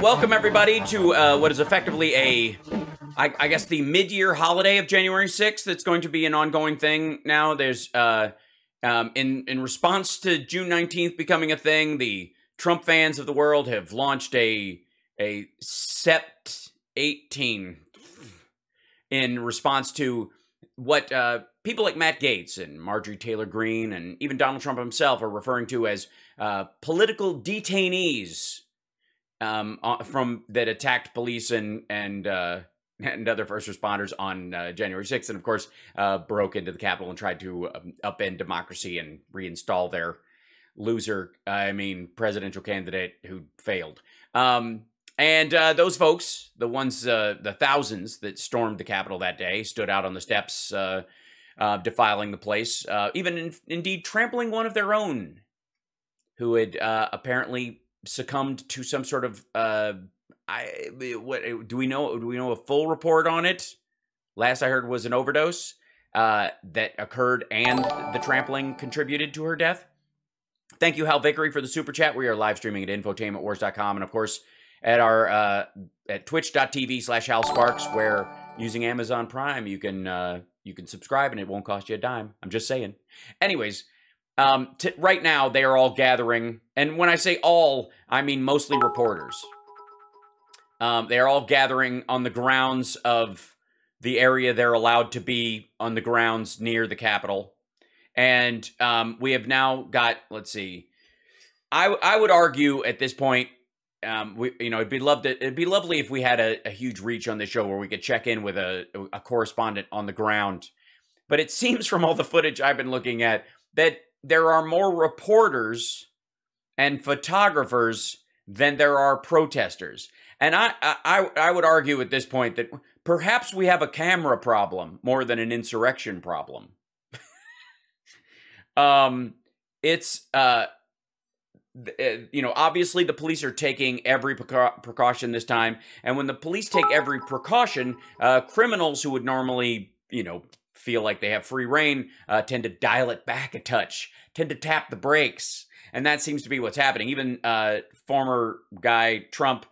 welcome everybody to what is effectively I guess the mid-year holiday of January 6th. That's going to be an ongoing thing now. There's, in response to June 19th becoming a thing, the Trump fans of the world have launched a Sept 18 in response to what people like Matt Gaetz and Marjorie Taylor Greene and even Donald Trump himself are referring to as political detainees from that attacked police and other first responders on January 6th, and of course broke into the Capitol and tried to upend democracy and reinstall their presidential candidate who failed. And those folks, the ones, the thousands that stormed the Capitol that day, stood out on the steps, defiling the place, even indeed trampling one of their own, who had apparently succumbed to some sort of what do we know? Do we know a full report on it? Last I heard was an overdose that occurred, and the trampling contributed to her death. Thank you, Hal Vickery, for the super chat. We are live streaming at infotainmentwars.com, and of course at our at twitch.tv/HalSparks, where using Amazon Prime you can subscribe and it won't cost you a dime. I'm just saying. Anyways, right now they are all gathering, and when I say all, I mean mostly reporters. They are all gathering on the grounds of the area they're allowed to be on, the grounds near the Capitol. And we have now got, let's see, I would argue at this point, it'd be lovely if we had a huge reach on the show where we could check in with a correspondent on the ground. But it seems from all the footage I've been looking at that there are more reporters and photographers than there are protesters. And I would argue at this point that perhaps we have a camera problem more than an insurrection problem. Obviously the police are taking every precaution this time. And when the police take every precaution, criminals who would normally, feel like they have free reign, tend to dial it back a touch, tend to tap the brakes. And that seems to be what's happening. Even former guy Trump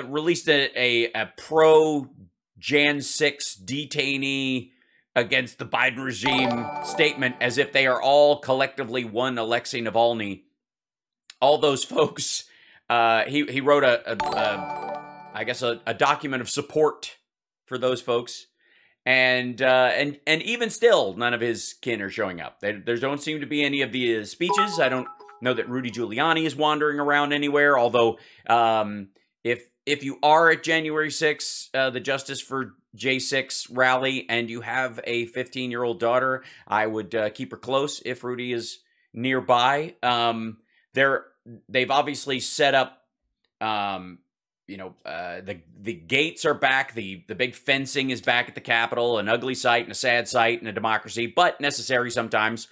released a pro-Jan 6 detainee against the Biden regime statement as if they are all collectively one Alexei Navalny. All those folks, he wrote I guess a document of support for those folks. And even still, none of his kin are showing up. There don't seem to be any of the speeches. I don't know that Rudy Giuliani is wandering around anywhere. Although, if you are at January 6th, the Justice for J6 rally, and you have a 15-year-old daughter, I would keep her close if Rudy is nearby. They've obviously set up. The gates are back. The big fencing is back at the Capitol, an ugly sight and a sad sight in a democracy, but necessary sometimes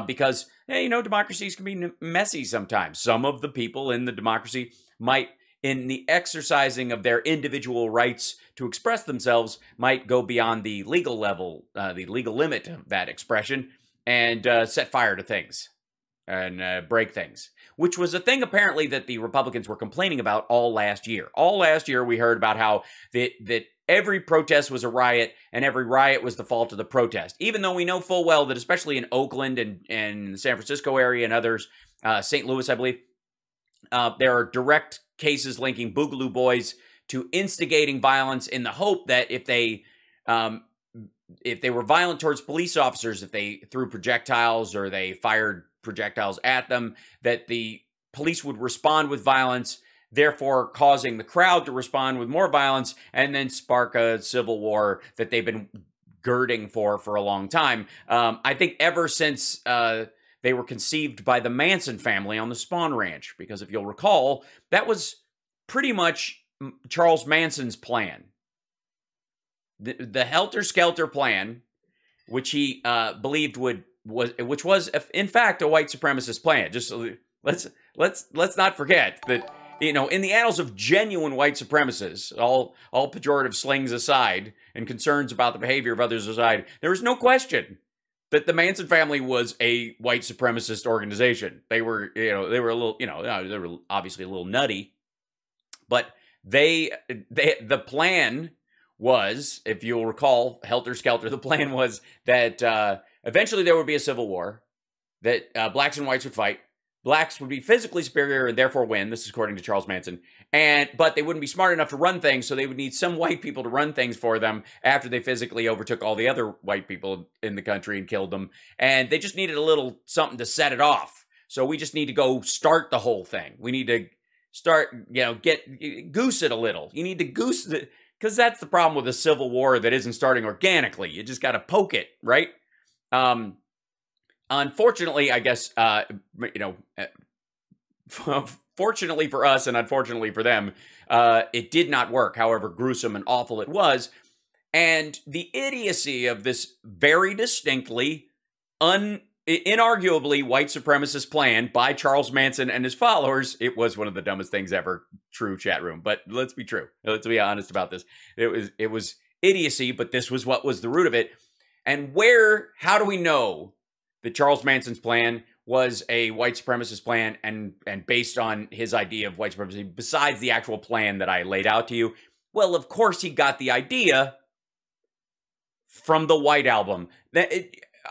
because, democracies can be messy sometimes. Some of the people in the democracy might, in the exercising of their individual rights to express themselves, might go beyond the legal level, the legal limit of that expression, and set fire to things and break things, which was a thing apparently that the Republicans were complaining about all last year. All last year we heard about how that every protest was a riot and every riot was the fault of the protest, even though we know full well that especially in Oakland and the San Francisco area and others, St. Louis, I believe, there are direct cases linking Boogaloo Boys to instigating violence in the hope that if they were violent towards police officers, if they threw projectiles or they fired projectiles at them, that the police would respond with violence, therefore causing the crowd to respond with more violence and then spark a civil war that they've been girding for a long time. I think ever since they were conceived by the Manson family on the Spawn Ranch, because if you'll recall, that was pretty much Charles Manson's plan. The helter-skelter plan, which he believed which was in fact a white supremacist plan. Just let's not forget that, in the annals of genuine white supremacists, all pejorative slings aside and concerns about the behavior of others aside, there is no question that the Manson family was a white supremacist organization. They were, they were a little, they were obviously a little nutty, But the plan was, if you'll recall, helter skelter, the plan was that eventually there would be a civil war, that blacks and whites would fight. Blacks would be physically superior and therefore win. This is according to Charles Manson. But they wouldn't be smart enough to run things, so they would need some white people to run things for them after they physically overtook all the other white people in the country and killed them. And they just needed a little something to set it off. So we just need to go start the whole thing. We need to start, goose it a little. You need to goose it, because that's the problem with a civil war that isn't starting organically. You just got to poke it, right? Unfortunately, I guess, fortunately for us and unfortunately for them, it did not work, however gruesome and awful it was. And the idiocy of this very distinctly, inarguably white supremacist plan by Charles Manson and his followers, it was one of the dumbest things ever, true chat room. But let's be true. Let's be honest about this. It was idiocy, but this was what was the root of it. And how do we know that Charles Manson's plan was a white supremacist plan and based on his idea of white supremacy, besides the actual plan that I laid out to you? Well, of course he got the idea from the White Album.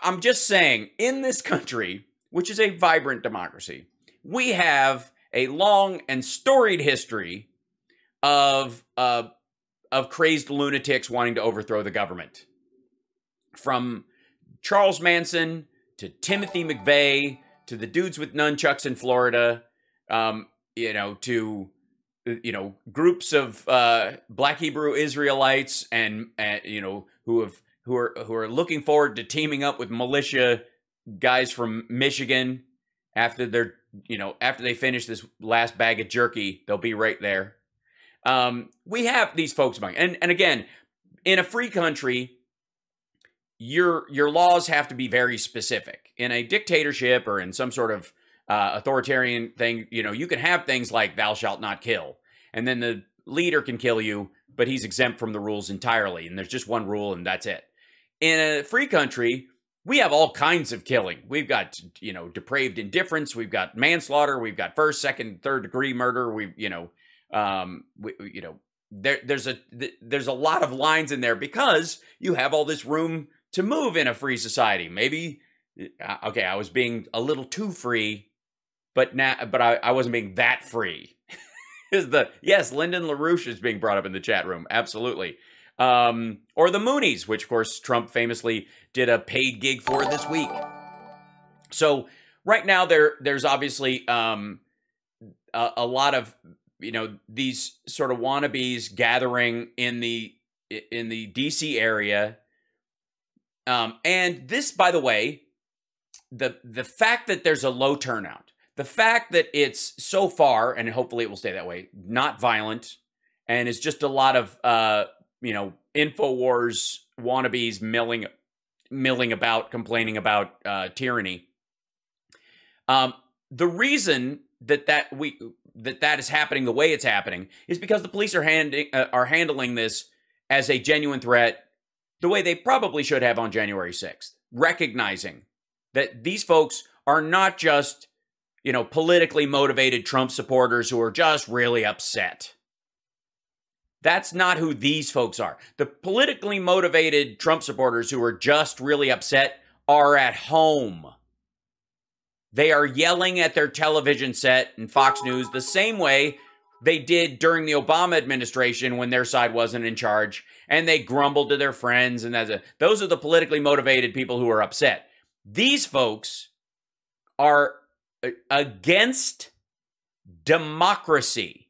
I'm just saying, in this country, which is a vibrant democracy, we have a long and storied history of crazed lunatics wanting to overthrow the government. From Charles Manson to Timothy McVeigh, to the dudes with nunchucks in Florida, to groups of Black Hebrew Israelites and who are looking forward to teaming up with militia guys from Michigan after they finish this last bag of jerky. They'll be right there. We have these folks among, and again, in a free country, your laws have to be very specific. In a dictatorship or in some sort of authoritarian thing, you can have things like thou shalt not kill, and then the leader can kill you, but he's exempt from the rules entirely, and there's just one rule, and that's it. In a free country, we have all kinds of killing. We've got, depraved indifference. We've got manslaughter. We've got first, second, third degree murder. There's a lot of lines in there because you have all this room to move in a free society. Maybe, okay, I was being a little too free, but I wasn't being that free. Yes, Lyndon LaRouche is being brought up in the chat room. Absolutely. Or the Moonies, which of course Trump famously did a paid gig for this week. So right now there's obviously a lot of these sort of wannabes gathering in the DC area. And this, by the way, the fact that there's a low turnout, the fact that it's so far, and hopefully it will stay that way, not violent, and it's just a lot of InfoWars wannabes milling about, complaining about tyranny. The reason that is happening the way it's happening is because the police are handling this as a genuine threat, the way they probably should have on January 6th, recognizing that these folks are not just, politically motivated Trump supporters who are just really upset. That's not who these folks are. The politically motivated Trump supporters who are just really upset are at home. They are yelling at their television set and Fox News the same way they did during the Obama administration when their side wasn't in charge, and they grumbled to their friends, and those are the politically motivated people who are upset. These folks are against democracy.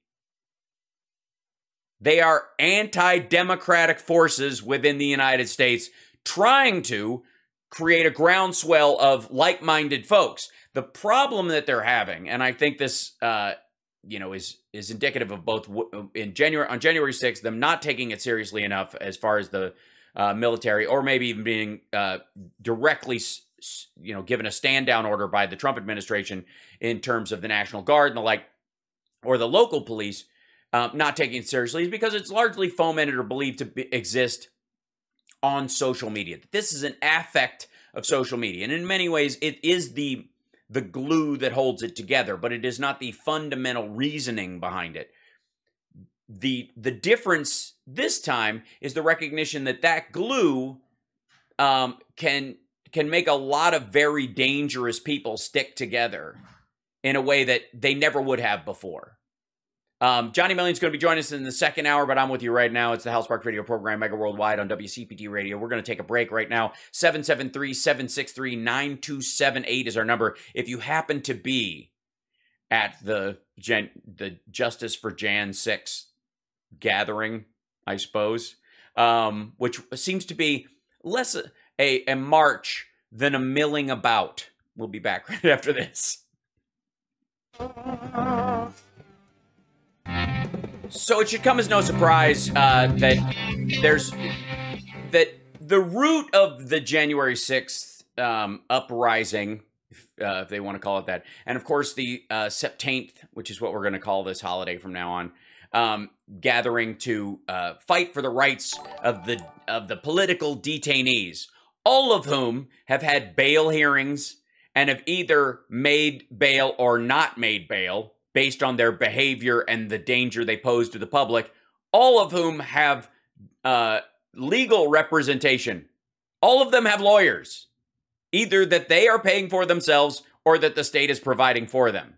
They are anti-democratic forces within the United States trying to create a groundswell of like-minded folks. The problem that they're having, and I think this is indicative of both on January 6th, them not taking it seriously enough as far as the military, or maybe even being directly given a stand-down order by the Trump administration in terms of the National Guard and the like, or the local police not taking it seriously, is because it's largely fomented or believed to exist on social media. This is an affect of social media, and in many ways it is the glue that holds it together, but it is not the fundamental reasoning behind it. the difference this time is the recognition that that glue can make a lot of very dangerous people stick together in a way that they never would have before. Johnny Million's going to be joining us in the second hour, but I'm with you right now. It's the Hal Sparks Radio program, Mega Worldwide on WCPT Radio. We're going to take a break right now. 773-763-9278 is our number. If you happen to be at the Justice for Jan 6 gathering, I suppose, which seems to be less a march than a milling about. We'll be back right after this. So it should come as no surprise that the root of the January 6th uprising, if they want to call it that, and of course the Septeenth, which is what we're going to call this holiday from now on, gathering to fight for the rights of the political detainees, all of whom have had bail hearings and have either made bail or not made bail based on their behavior and the danger they pose to the public, all of whom have legal representation. All of them have lawyers, either that they are paying for themselves or that the state is providing for them.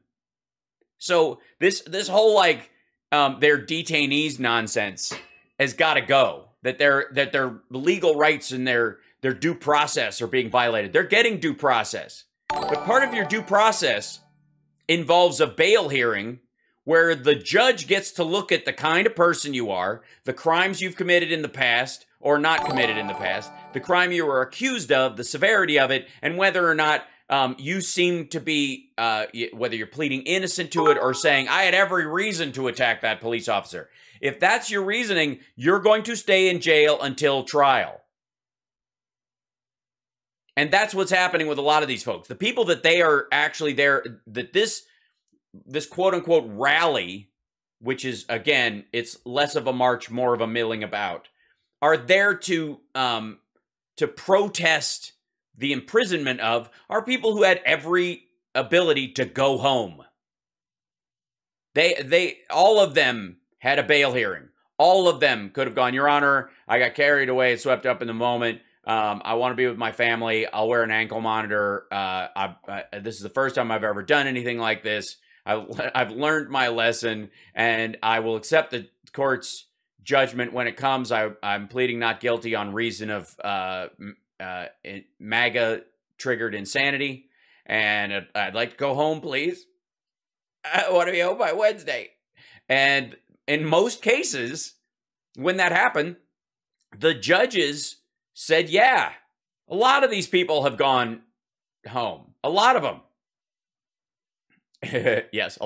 So this whole like their detainees nonsense has got to go. That their legal rights and their due process are being violated. They're getting due process, but part of your due process involves a bail hearing where the judge gets to look at the kind of person you are, the crimes you've committed in the past or not committed in the past, the crime you were accused of, the severity of it, and whether or not you seem to be, whether you're pleading innocent to it or saying, I had every reason to attack that police officer. If that's your reasoning, you're going to stay in jail until trial. And that's what's happening with a lot of these folks. The people that they are actually there, that this quote-unquote rally, which is, again, it's less of a march, more of a milling about, are there to protest the imprisonment of, are people who had every ability to go home. They all of them had a bail hearing. All of them could have gone, Your Honor, I got carried away, swept up in the moment. I want to be with my family. I'll wear an ankle monitor. This is the first time I've ever done anything like this. I've learned my lesson, and I will accept the court's judgment when it comes. I'm pleading not guilty on reason of MAGA-triggered insanity, and I'd like to go home, please. I want to be home by Wednesday. And in most cases, when that happened, the judges said, yeah, a lot of these people have gone home. A lot of them. Yes.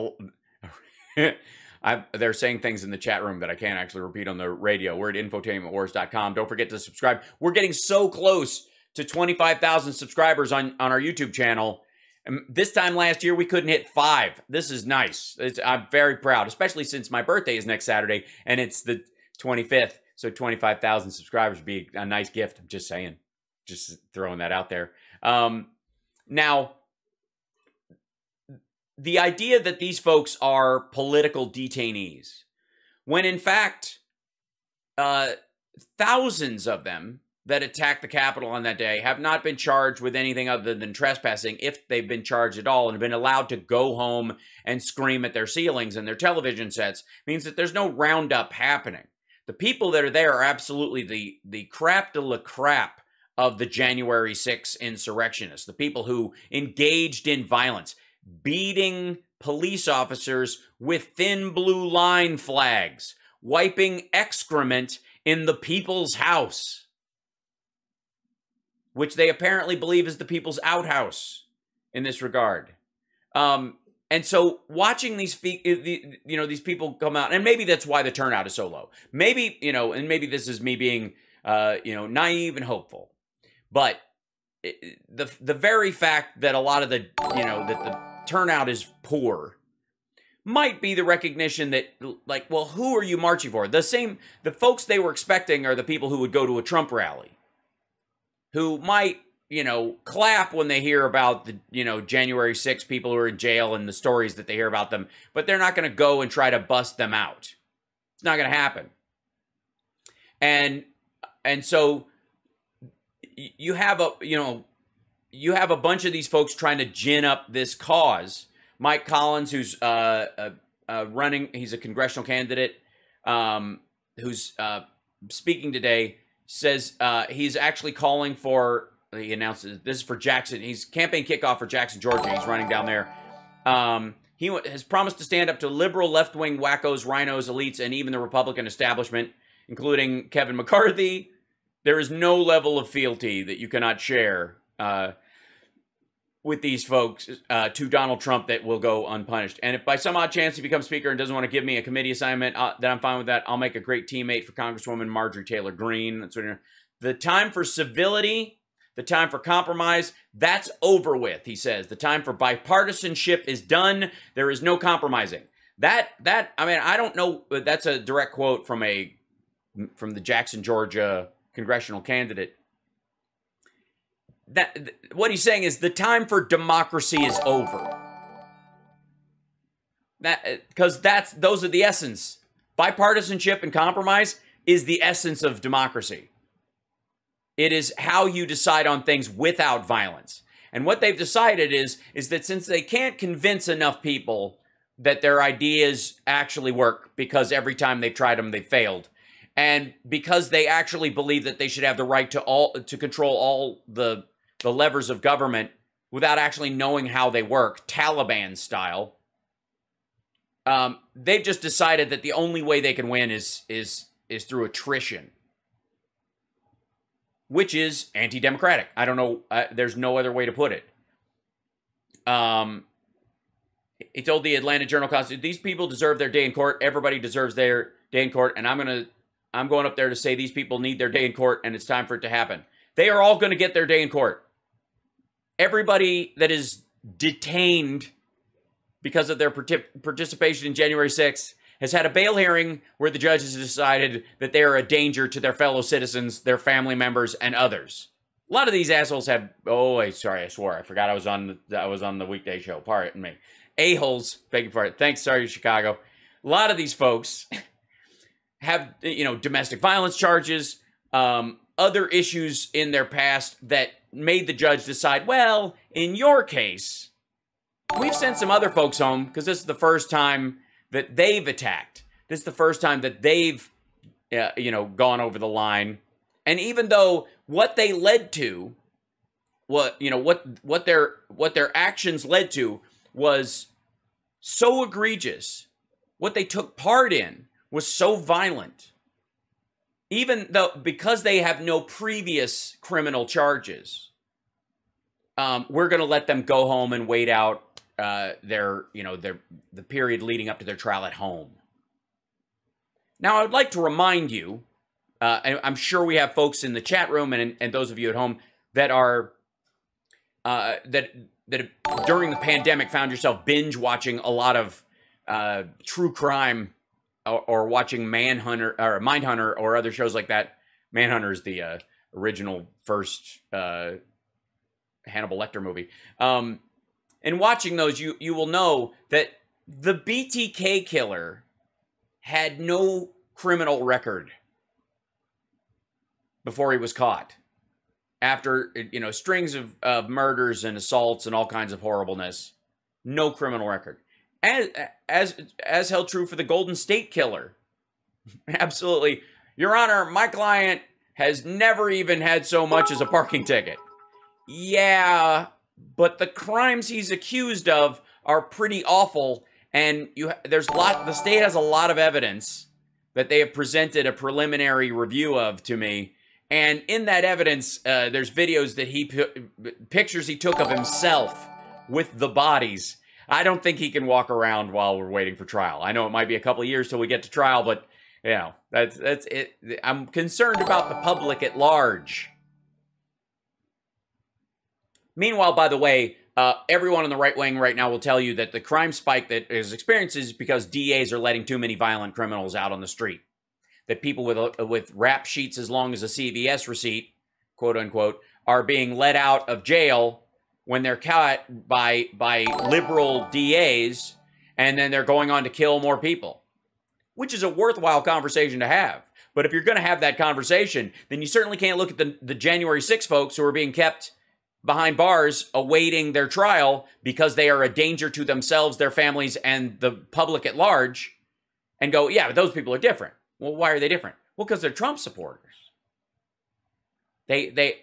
They're saying things in the chat room that I can't actually repeat on the radio. We're at infotainmentwars.com. Don't forget to subscribe. We're getting so close to 25,000 subscribers on our YouTube channel. And this time last year, we couldn't hit 5. This is nice. I'm very proud, especially since my birthday is next Saturday, and it's the 25th. So 25,000 subscribers would be a nice gift. I'm just saying. Just throwing that out there. Now, the idea that these folks are political detainees, when in fact, thousands of them that attacked the Capitol on that day have not been charged with anything other than trespassing, if they've been charged at all, and have been allowed to go home and scream at their ceilings and their television sets, means that there's no roundup happening. The people that are there are absolutely the crap de la crap of the January 6th insurrectionists, the people who engaged in violence, beating police officers with thin blue line flags, wiping excrement in the people's house, which they apparently believe is the people's outhouse in this regard. And so watching these people come out, and maybe that's why the turnout is so low. Maybe, and maybe this is me being, naive and hopeful. But the very fact that a lot of that the turnout is poor might be the recognition that, like, well, who are you marching for? The folks they were expecting are the people who would go to a Trump rally, who might, clap when they hear about the, January 6th people who are in jail and the stories that they hear about them, but they're not going to go and try to bust them out. It's not going to happen. And so you have a bunch of these folks trying to gin up this cause. Mike Collins, who's running, he's a congressional candidate, who's speaking today, says he's actually calling for, he announces, this is for Jackson, he's campaign kickoff for Jackson, Georgia. He's running down there. He has promised to stand up to liberal left-wing wackos, rhinos, elites, and even the Republican establishment, including Kevin McCarthy. There is no level of fealty that you cannot share with these folks to Donald Trump that will go unpunished. And if by some odd chance he becomes speaker and doesn't want to give me a committee assignment, then I'm fine with that. I'll make a great teammate for Congresswoman Marjorie Taylor Greene. That's what, the time for civility, the time for compromise, that's over with, he says. The time for bipartisanship is done. There is no compromising. I mean, I don't know. That's a direct quote from the Jackson, Georgia congressional candidate. What he's saying is the time for democracy is over. Because those are the essence. Bipartisanship and compromise is the essence of democracy. It is how you decide on things without violence. And what they've decided is that since they can't convince enough people that their ideas actually work, because every time they've tried them, they've failed, and because they actually believe that they should have the right to control all the levers of government without actually knowing how they work, Taliban style, they've just decided that the only way they can win is through attrition, which is anti-democratic. I don't know. There's no other way to put it. He told the Atlanta Journal-Constitution, these people deserve their day in court. Everybody deserves their day in court. And I'm going up there to say these people need their day in court, and it's time for it to happen. They are all going to get their day in court. Everybody that is detained because of their participation in January 6th has had a bail hearing where the judge has decided that they are a danger to their fellow citizens, their family members, and others. A lot of these assholes have, sorry, I swore. I forgot I was on the weekday show. Pardon me. A-holes, beg your pardon. Thanks, sorry, Chicago. A lot of these folks have, domestic violence charges, other issues in their past that made the judge decide, well, in your case, we've sent some other folks home because this is the first time that they've attacked. This is the first time that they've, gone over the line. And even though what they led to, what their actions led to was so egregious, what they took part in was so violent, even though, because they have no previous criminal charges, we're going to let them go home and wait out the period leading up to their trial at home. Now, I would like to remind you, and I'm sure we have folks in the chat room and those of you at home that are that during the pandemic found yourself binge watching a lot of true crime or watching Manhunter or Mindhunter or other shows like that. Manhunter is the original first Hannibal Lecter movie. And watching those, you will know that the BTK killer had no criminal record before he was caught. After, strings of murders and assaults and all kinds of horribleness, no criminal record. As held true for the Golden State Killer. Absolutely. Your Honor, my client has never even had so much as a parking ticket. Yeah, but the crimes he's accused of are pretty awful, and the state has a lot of evidence that they have presented a preliminary review of to me. And in that evidence, there's videos that pictures he took of himself with the bodies. I don't think he can walk around while we're waiting for trial. I know it might be a couple of years till we get to trial, but that's it. I'm concerned about the public at large. Meanwhile, by the way, everyone on the right wing right now will tell you that the crime spike that is experienced is because DAs are letting too many violent criminals out on the street. That people with rap sheets as long as a CVS receipt, quote unquote, are being let out of jail when they're caught by liberal DAs, and then they're going on to kill more people. which is a worthwhile conversation to have. But if you're going to have that conversation, then you certainly can't look at the January 6 folks who are being kept behind bars awaiting their trial because they are a danger to themselves, their families, and the public at large, and go, yeah, but those people are different. Well, why are they different? Well, because they're Trump supporters. They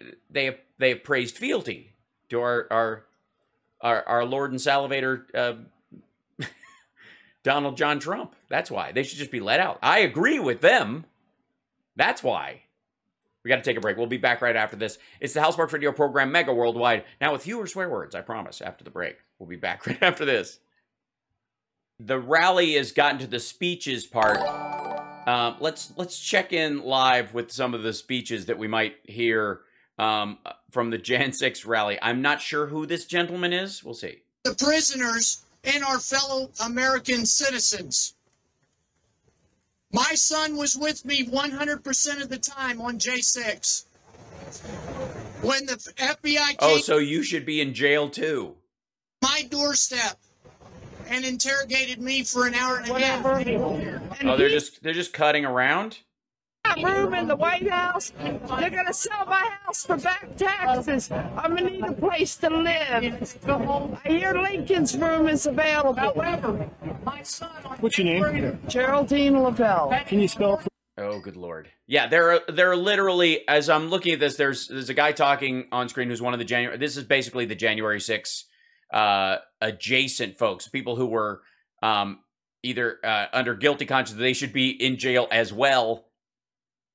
have praised fealty to our Lord and Salivator Donald John Trump. That's why. They should just be let out. I agree with them. That's why. We got to take a break. We'll be back right after this. It's the House Sparks Radio program, Mega Worldwide. Now with fewer swear words, I promise, after the break. We'll be back right after this. The rally has gotten to the speeches part. Let's check in live with some of the speeches that we might hear from the Jan 6 rally. I'm not sure who this gentleman is. We'll see. The prisoners and our fellow American citizens. My son was with me 100% of the time on J6. When the FBI came so you should be in jail too. to my doorstep and interrogated me for an hour and a half. Oh, they're just cutting around? Room in the White House. They're going to sell my house for back taxes. I'm going to need a place to live. I hear Lincoln's room is available. However, my son... What's your name? Geraldine Lavelle. Can you spell it? Oh, good Lord. Yeah, there are literally, as I'm looking at this, there's a guy talking on screen who's one of the January... This is basically the January 6 adjacent folks, people who were either under guilty conscience, they should be in jail as well.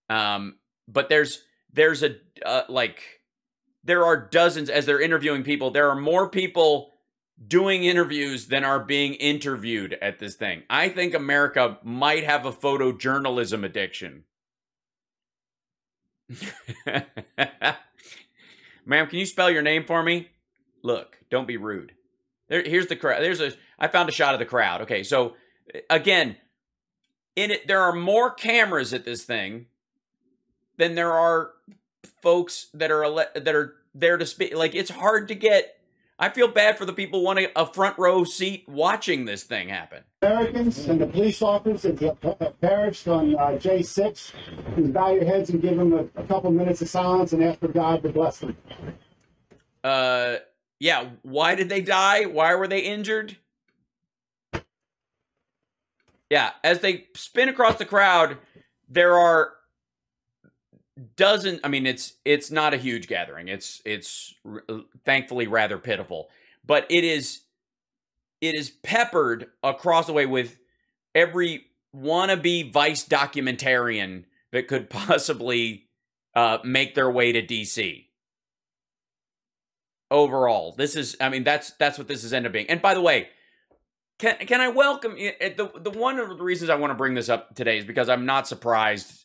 But there's a, there are dozens, as they're interviewing people, there are more people doing interviews than are being interviewed at this thing. I think America might have a photojournalism addiction. Ma'am, can you spell your name for me? Look, don't be rude. Here's the crowd. I found a shot of the crowd. Okay, so again, there are more cameras at this thing than there are folks that are there to speak. Like, it's hard to get. I feel bad for the people wanting a front row seat watching this thing happen. Americans and the police officers that perished on J6, please bow your heads and give them a couple minutes of silence and ask for God to bless them. Yeah. Why did they die? Why were they injured? Yeah. As they spin across the crowd, there are I mean, it's not a huge gathering. It's thankfully rather pitiful, but it is peppered across the way with every wannabe Vice documentarian that could possibly make their way to DC. Overall, this is, I mean, that's what this is ended up being. And by the way, can I welcome the one of the reasons I want to bring this up today is because I'm not surprised.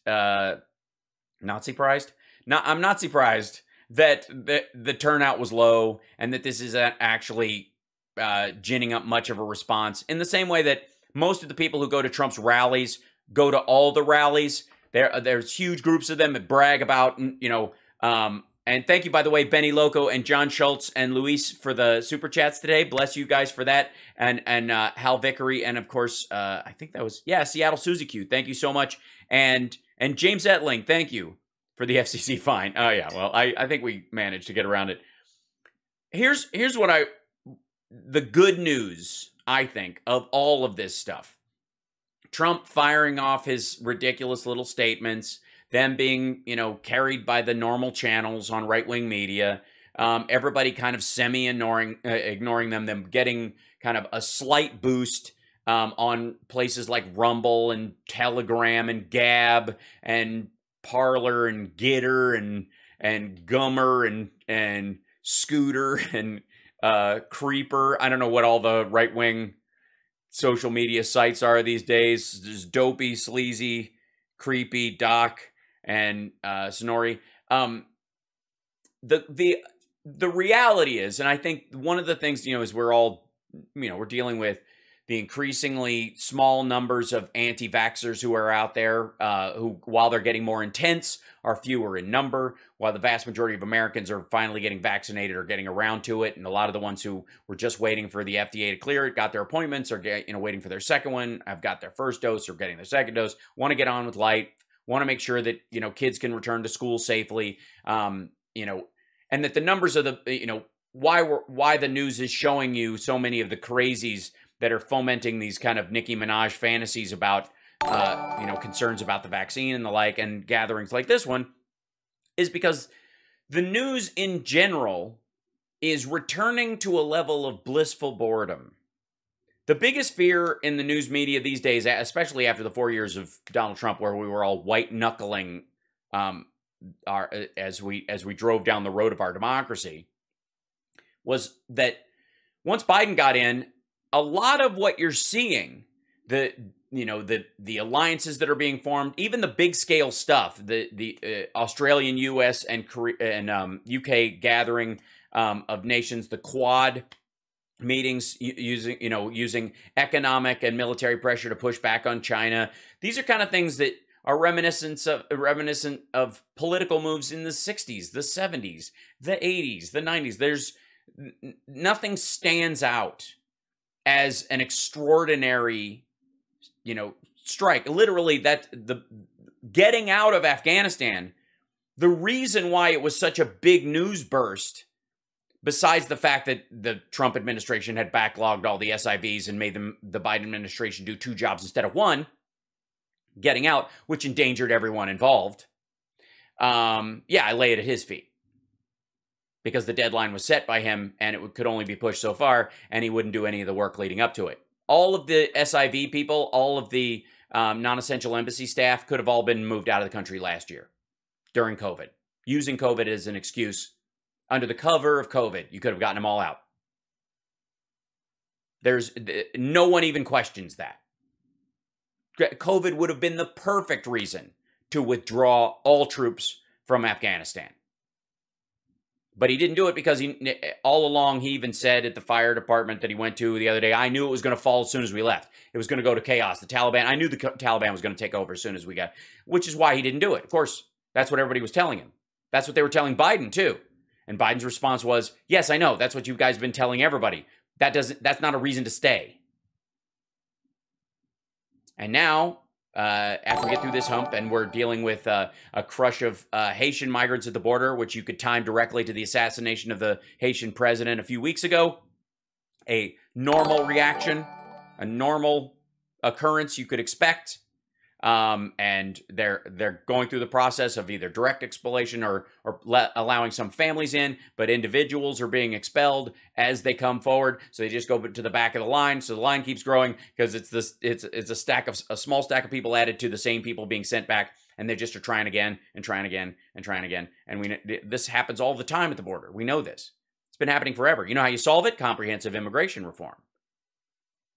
Not surprised? No, I'm not surprised that the turnout was low and that this isn't actually ginning up much of a response. In the same way that most of the people who go to Trump's rallies go to all the rallies. There's huge groups of them that brag about, you know, and thank you, by the way, Benny Loco and John Schultz and Luis for the super chats today. Bless you guys for that. And Hal Vickery and, of course, I think that was, yeah, Seattle Suzy Q. Thank you so much. And James Etling, thank you for the FCC fine. Oh, yeah, well, I think we managed to get around it. Here's what the good news, I think, of all of this stuff. Trump firing off his ridiculous little statements, them being, you know, carried by the normal channels on right-wing media, everybody kind of ignoring them getting kind of a slight boost on places like Rumble and Telegram and Gab and Parler and Gitter and Gummer and Scooter and Creeper. I don't know what all the right-wing social media sites are these days. There's Dopey, Sleazy, Creepy, Doc, and Sonori. The reality is, and I think one of the things, you know, is we're all, you know, we're dealing with the increasingly small numbers of anti-vaxxers who are out there, who, while they're getting more intense, are fewer in number, while the vast majority of Americans are finally getting vaccinated or getting around to it. And a lot of the ones who were just waiting for the FDA to clear it, got their appointments, or waiting for their second one, have got their first dose or getting their second dose, want to get on with life, want to make sure that, kids can return to school safely, and that the numbers of the, why the news is showing you so many of the crazies that are fomenting these kind of Nicki Minaj fantasies about, concerns about the vaccine and the like, and gatherings like this one, is because the news in general is returning to a level of blissful boredom. The biggest fear in the news media these days, especially after the 4 years of Donald Trump, where we were all white knuckling as we drove down the road of our democracy, was that once Biden got in, a lot of what you're seeing, the alliances that are being formed, even the big scale stuff, the Australian, US, and UK gathering of nations, the Quad meetings, using economic and military pressure to push back on China. These are kind of things that are reminiscent of political moves in the 60s, the 70s, the 80s, the 90s. Nothing stands out as an extraordinary, strike. Literally, that the getting out of Afghanistan, the reason why it was such a big news burst, besides the fact that the Trump administration had backlogged all the SIVs and made the Biden administration do 2 jobs instead of 1, getting out, which endangered everyone involved. I lay it at his feet, because the deadline was set by him and it could only be pushed so far, and he wouldn't do any of the work leading up to it. All of the SIV people, all of the non-essential embassy staff could have all been moved out of the country last year during COVID, using COVID as an excuse. Under the cover of COVID, you could have gotten them all out. No one even questions that. COVID would have been the perfect reason to withdraw all troops from Afghanistan. But he didn't do it because all along he even said at the fire department that he went to the other day, I knew it was going to fall as soon as we left. It was going to go to chaos. The Taliban, I knew the Taliban was going to take over as soon as we got, which is why he didn't do it. Of course, that's what everybody was telling him. That's what they were telling Biden too. And Biden's response was, yes, I know. That's what you guys have been telling everybody. That's not a reason to stay. And now, after we get through this hump and we're dealing with a crush of Haitian migrants at the border, which you could time directly to the assassination of the Haitian president a few weeks ago, a normal reaction, a normal occurrence you could expect. And they're going through the process of either direct expulsion or allowing some families in, but individuals are being expelled as they come forward. So they just go to the back of the line. So the line keeps growing because it's a small stack of people added to the same people being sent back, and they just are trying again and trying again and trying again. And this happens all the time at the border. We know this. It's been happening forever. You know how you solve it? Comprehensive immigration reform,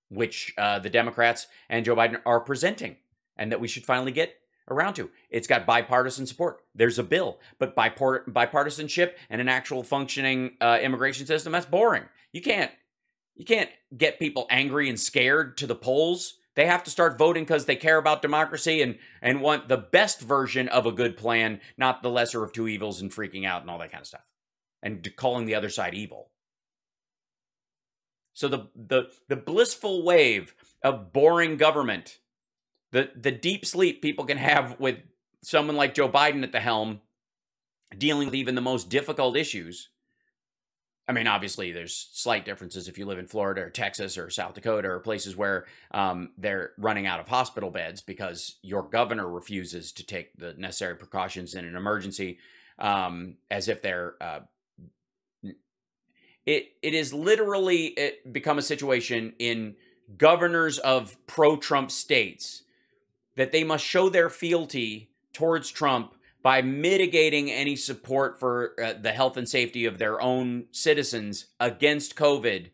which the Democrats and Joe Biden are presenting, and that we should finally get around to. It's got bipartisan support. There's a bill, but bipartisanship and an actual functioning immigration system, that's boring. You can't get people angry and scared to the polls. They have to start voting because they care about democracy and want the best version of a good plan, not the lesser of two evils and freaking out and all that kind of stuff, and calling the other side evil. So the blissful wave of boring government, the deep sleep people can have with someone like Joe Biden at the helm, dealing with even the most difficult issues. I mean, obviously, there's slight differences if you live in Florida or Texas or South Dakota or places where they're running out of hospital beds because your governor refuses to take the necessary precautions in an emergency, as if they're... It is literally become a situation in governors of pro-Trump states that they must show their fealty towards Trump by mitigating any support for the health and safety of their own citizens against COVID,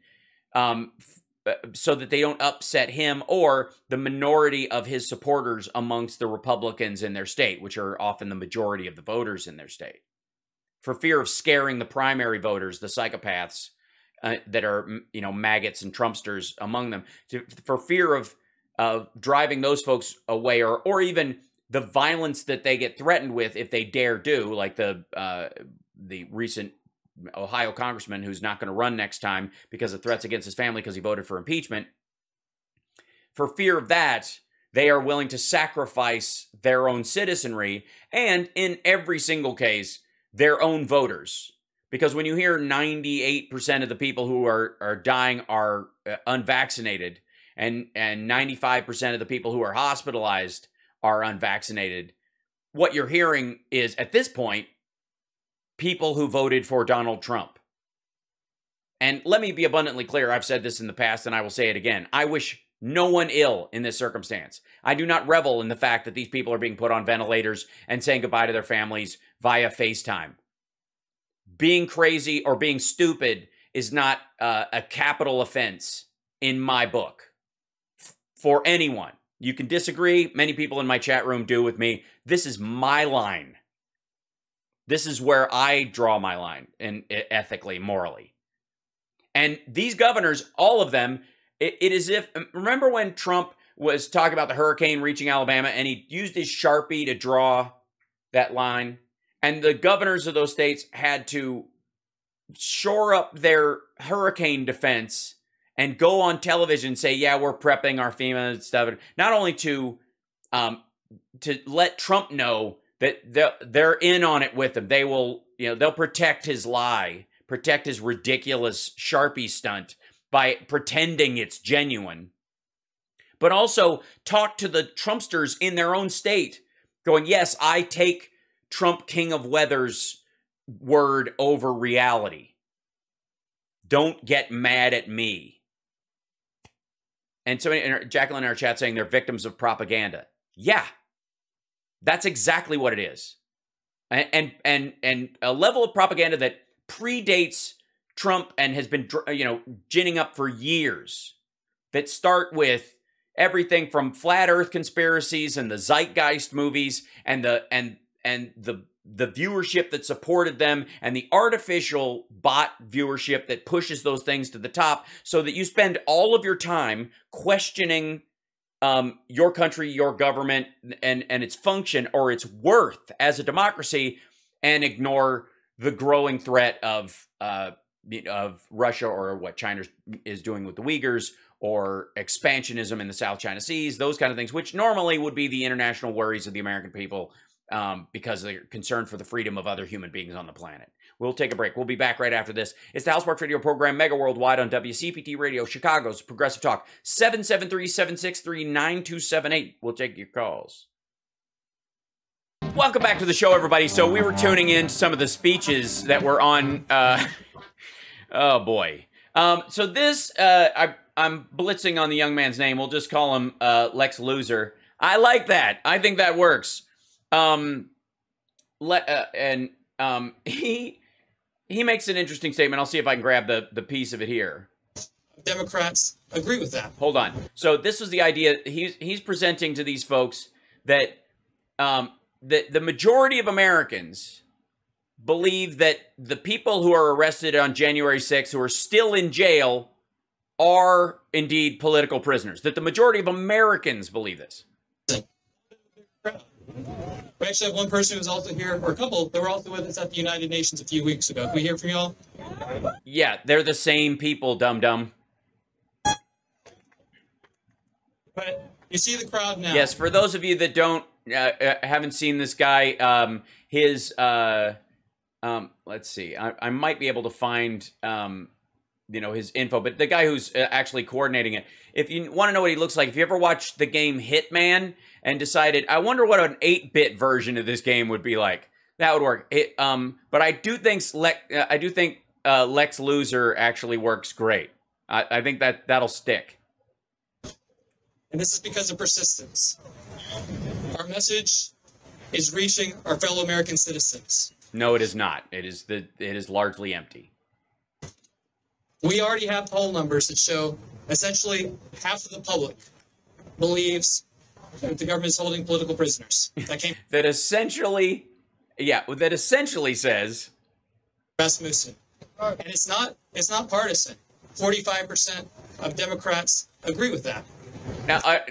so that they don't upset him or the minority of his supporters amongst the Republicans in their state, which are often the majority of the voters in their state, for fear of scaring the primary voters, the psychopaths, that are, you know, maggots and Trumpsters among them, for fear of driving those folks away, or even the violence that they get threatened with if they dare do, like the recent Ohio congressman who's not going to run next time because of threats against his family because he voted for impeachment. For fear of that, they are willing to sacrifice their own citizenry and, in every single case, their own voters. Because when you hear 98% of the people who are dying are unvaccinated, and 95% of the people who are hospitalized are unvaccinated, what you're hearing is, at this point, people who voted for Donald Trump. And let me be abundantly clear, I've said this in the past and I will say it again. I wish no one ill in this circumstance. I do not revel in the fact that these people are being put on ventilators and saying goodbye to their families via FaceTime. Being crazy or being stupid is not a capital offense in my book for anyone. You can disagree. Many people in my chat room do with me. This is my line. This is where I draw my line, and ethically, morally. And these governors, all of them, it is if, remember when Trump was talking about the hurricane reaching Alabama and he used his Sharpie to draw that line? And the governors of those states had to shore up their hurricane defense and go on television and say, yeah, we're prepping our FEMA stuff. Not only to let Trump know that they're in on it with him. They will, you know, they'll protect his lie, protect his ridiculous Sharpie stunt by pretending it's genuine. But also talk to the Trumpsters in their own state, going, yes, I take Trump King of Weather's word over reality. Don't get mad at me. And so Jacqueline in our chat saying they're victims of propaganda. Yeah, that's exactly what it is. And a level of propaganda that predates Trump and has been, you know, ginning up for years, that start with everything from flat earth conspiracies and the zeitgeist movies and the viewership that supported them and the artificial bot viewership that pushes those things to the top, so that you spend all of your time questioning your country, your government, and its function or its worth as a democracy, and ignore the growing threat of Russia or what China is doing with the Uyghurs, or expansionism in the South China Seas, those kind of things, which normally would be the international worries of the American people, because they're concerned for the freedom of other human beings on the planet. We'll take a break. We'll be back right after this. It's the House Park Radio program, Mega Worldwide, on WCPT Radio, Chicago's Progressive Talk, 773-763-9278. We'll take your calls. Welcome back to the show, everybody. So we were tuning in to some of the speeches that were on, oh boy. So this, I'm blitzing on the young man's name. We'll just call him Lex Loser. I like that. I think that works. He makes an interesting statement. I'll see if I can grab the piece of it here. Democrats agree with that. Hold on. So this is the idea. He's presenting to these folks that the majority of Americans believe that the people who are arrested on January 6th, who are still in jail, are indeed political prisoners. That the majority of Americans believe this. We actually have one person who's also here, or a couple that were also with us at the United Nations a few weeks ago. Can we hear from y'all? Yeah, they're the same people, dum-dum. But you see the crowd now. Yes, for those of you that haven't seen this guy, let's see, I might be able to find, his info, but the guy who's actually coordinating it, if you want to know what he looks like, if you ever watched the game Hitman and decided, I wonder what an 8-bit version of this game would be like, that would work. But I do think Lex Loser actually works great. I think that'll stick. And this is because of persistence. Our message is reaching our fellow American citizens. No, it is not. It is largely empty. We already have poll numbers that show essentially half of the public believes that the government is holding political prisoners. That essentially says Rasmussen. And it's not partisan. 45% of Democrats agree with that.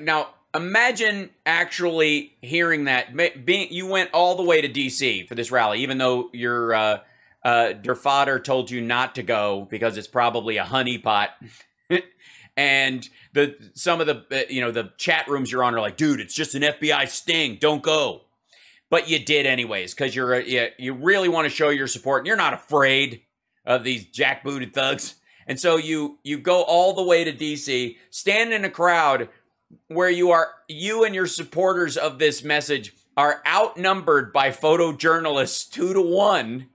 Now imagine actually hearing that. You went all the way to D.C. for this rally, even though your father told you not to go because it's probably a honeypot. And some of the the chat rooms you're on are like, dude, it's just an FBI sting. Don't go. But you did anyways because you really want to show your support, and you're not afraid of these jackbooted thugs. And so you go all the way to D.C., stand in a crowd where you and your supporters of this message are outnumbered by photojournalists 2-1,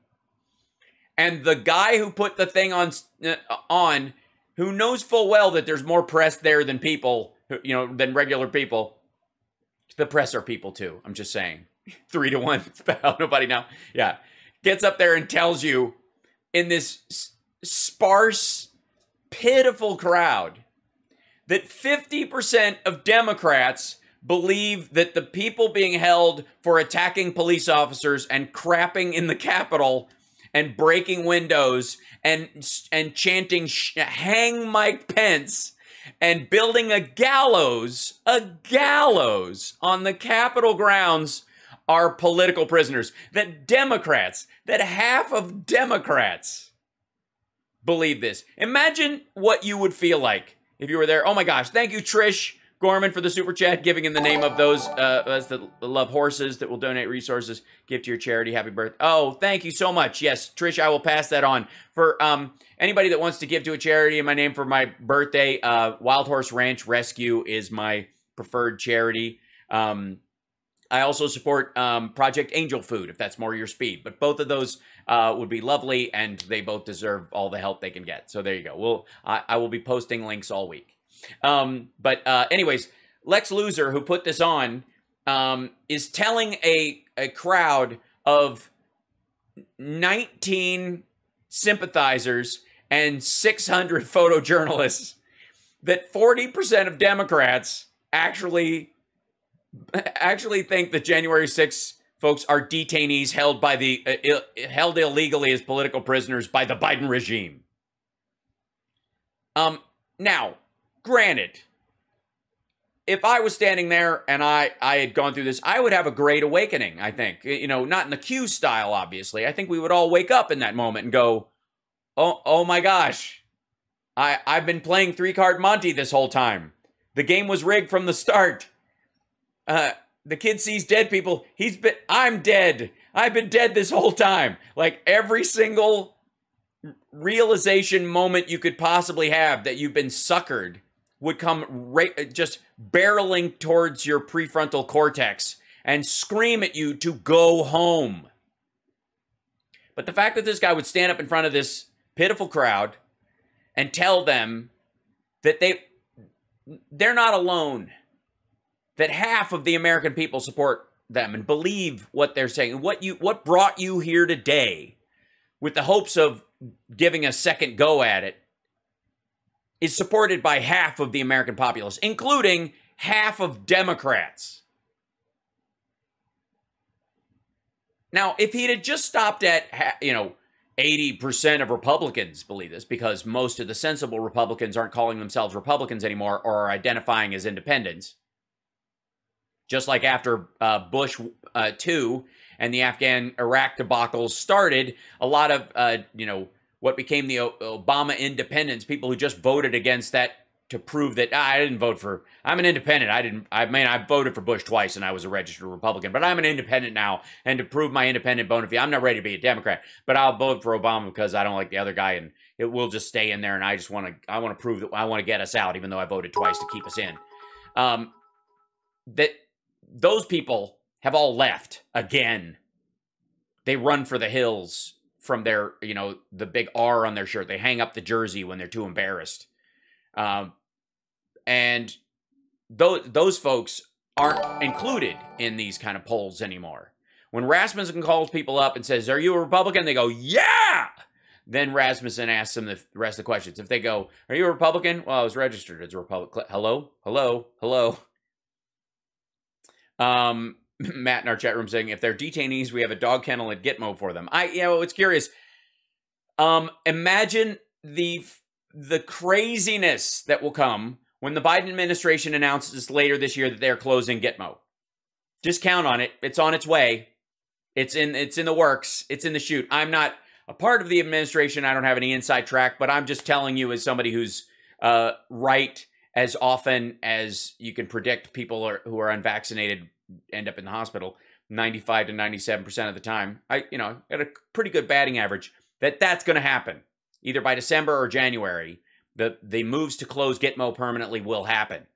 and the guy who put the thing on, who knows full well that there's more press there than people, than regular people. The press are people too. I'm just saying. 3-1. It's about nobody now. Yeah. Gets up there and tells you in this sparse, pitiful crowd that 50% of Democrats believe that the people being held for attacking police officers and crapping in the Capitol and breaking windows and chanting "Hang Mike Pence" and building a gallows on the Capitol grounds are political prisoners. That half of Democrats believe this. Imagine what you would feel like if you were there. Oh my gosh, thank you, Trish Gorman, for the super chat, giving in the name of those that love horses that will donate resources, give to your charity. Happy birthday. Oh, thank you so much. Yes, Trish, I will pass that on. For anybody that wants to give to a charity in my name for my birthday, Wild Horse Ranch Rescue is my preferred charity. I also support Project Angel Food, if that's more your speed. But both of those would be lovely, and they both deserve all the help they can get. So there you go. I will be posting links all week. Anyways, Lex Loser, who put this on, is telling a crowd of 19 sympathizers and 600 photojournalists that 40% of Democrats actually think that January 6th folks are detainees held by held illegally as political prisoners by the Biden regime. Now, granted, if I was standing there and I had gone through this, I would have a great awakening, I think. Not in the Q style, obviously. I think we would all wake up in that moment and go, oh my gosh, I've been playing 3-card Monty this whole time. The game was rigged from the start. The kid sees dead people. I'm dead. I've been dead this whole time. Like every single realization moment you could possibly have that you've been suckered would come just barreling towards your prefrontal cortex and scream at you to go home. But the fact that this guy would stand up in front of this pitiful crowd and tell them that they're not alone, that half of the American people support them and believe what they're saying, what brought you here today with the hopes of giving a second go at it, is supported by half of the American populace, including half of Democrats. Now, if he'd had just stopped at, 80% of Republicans believe this, because most of the sensible Republicans aren't calling themselves Republicans anymore or are identifying as independents. Just like after Bush 2 and the Afghan-Iraq debacle started, a lot of, what became the Obama independents, people who just voted against that to prove that I'm an independent. I voted for Bush twice and I was a registered Republican, but I'm an independent now. And to prove my independent bona fide, I'm not ready to be a Democrat, but I'll vote for Obama because I don't like the other guy and it will just stay in there. And I want to prove that I want to get us out, even though I voted twice to keep us in. That those people have all left again. They run for the hills from their, the big R on their shirt. They hang up the jersey when they're too embarrassed. And those folks aren't included in these kind of polls anymore. When Rasmussen calls people up and says, "Are you a Republican?" They go, "Yeah!" Then Rasmussen asks them the rest of the questions. If they go, "Are you a Republican?" "Well, I was registered as a Republican." Hello? Matt in our chat room saying, if they're detainees, we have a dog kennel at Gitmo for them. It's curious. Imagine the craziness that will come when the Biden administration announces later this year that they're closing Gitmo. Just count on it. It's on its way. It's in the works. It's in the chute. I'm not a part of the administration. I don't have any inside track, but I'm just telling you as somebody who's right as often as you can predict people who are unvaccinated end up in the hospital 95 to 97% of the time. I got a pretty good batting average that's going to happen either by December or January. The moves to close Gitmo permanently will happen.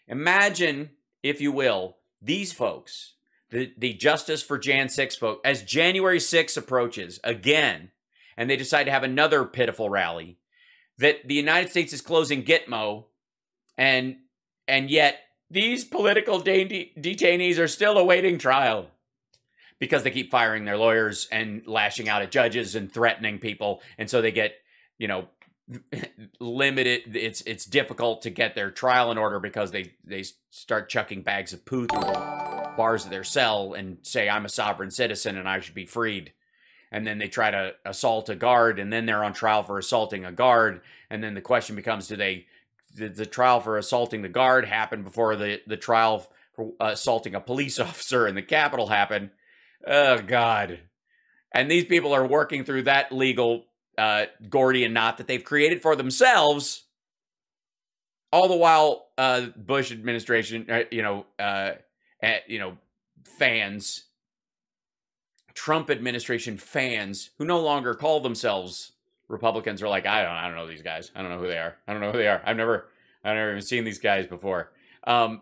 Imagine, if you will, these folks, the Justice for Jan 6 folks, as January 6 approaches again, and they decide to have another pitiful rally, that the United States is closing Gitmo, and yet these political detainees are still awaiting trial because they keep firing their lawyers and lashing out at judges and threatening people, and so they get, limited. It's difficult to get their trial in order because they start chucking bags of poo through the bars of their cell and say, I'm a sovereign citizen and I should be freed. And then they try to assault a guard, and then they're on trial for assaulting a guard. And then the question becomes, did the trial for assaulting the guard happen before the trial for assaulting a police officer in the Capitol happened? Oh, God. And these people are working through that legal Gordian knot that they've created for themselves, all the while Bush administration, fans, Trump administration fans who no longer call themselves Republicans are like, I don't know these guys. I don't know who they are. I don't know who they are. I've never even seen these guys before. And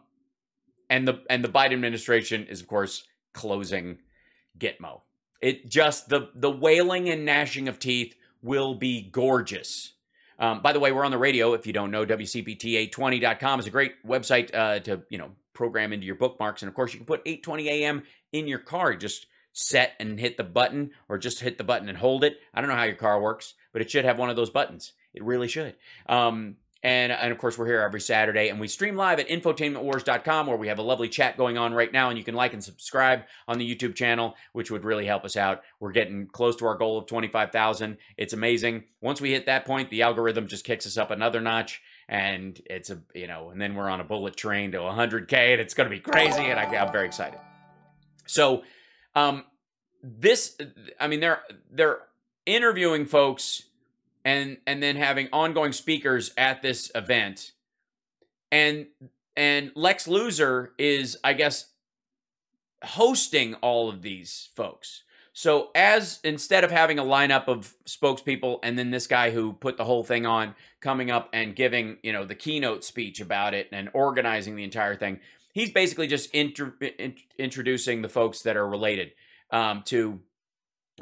the Biden administration is, of course, closing Gitmo. It just the wailing and gnashing of teeth will be gorgeous. By the way, we're on the radio. If you don't know, WCPT820.com is a great website to program into your bookmarks. And of course, you can put 820 AM in your car. Just set and hit the button, or just hit the button and hold it. I don't know how your car works, but it should have one of those buttons. It really should. And of course, we're here every Saturday, and we stream live at infotainmentwars.com, where we have a lovely chat going on right now, and you can like and subscribe on the YouTube channel, which would really help us out. We're getting close to our goal of 25,000. It's amazing. Once we hit that point, the algorithm just kicks us up another notch, and it's and then we're on a bullet train to 100K, and it's going to be crazy, and I'm very excited. So, they're interviewing folks and then having ongoing speakers at this event. And Lex Luthor is, I guess, hosting all of these folks. So instead of having a lineup of spokespeople and then this guy who put the whole thing on coming up and giving, the keynote speech about it and organizing the entire thing, he's basically just introducing the folks that are related to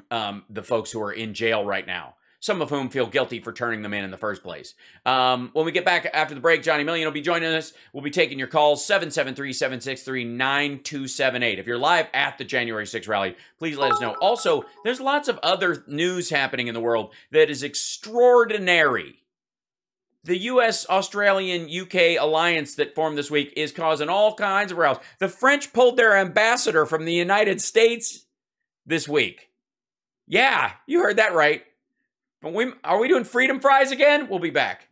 the folks who are in jail right now, some of whom feel guilty for turning them in the first place. When we get back after the break, Johnny Million will be joining us. We'll be taking your calls, 773-763-9278. If you're live at the January 6th rally, please let us know. Also, there's lots of other news happening in the world that is extraordinary. The U.S., Australian, UK alliance that formed this week is causing all kinds of rows. The French pulled their ambassador from the United States this week. Yeah, you heard that right. But are we doing freedom fries again? We'll be back.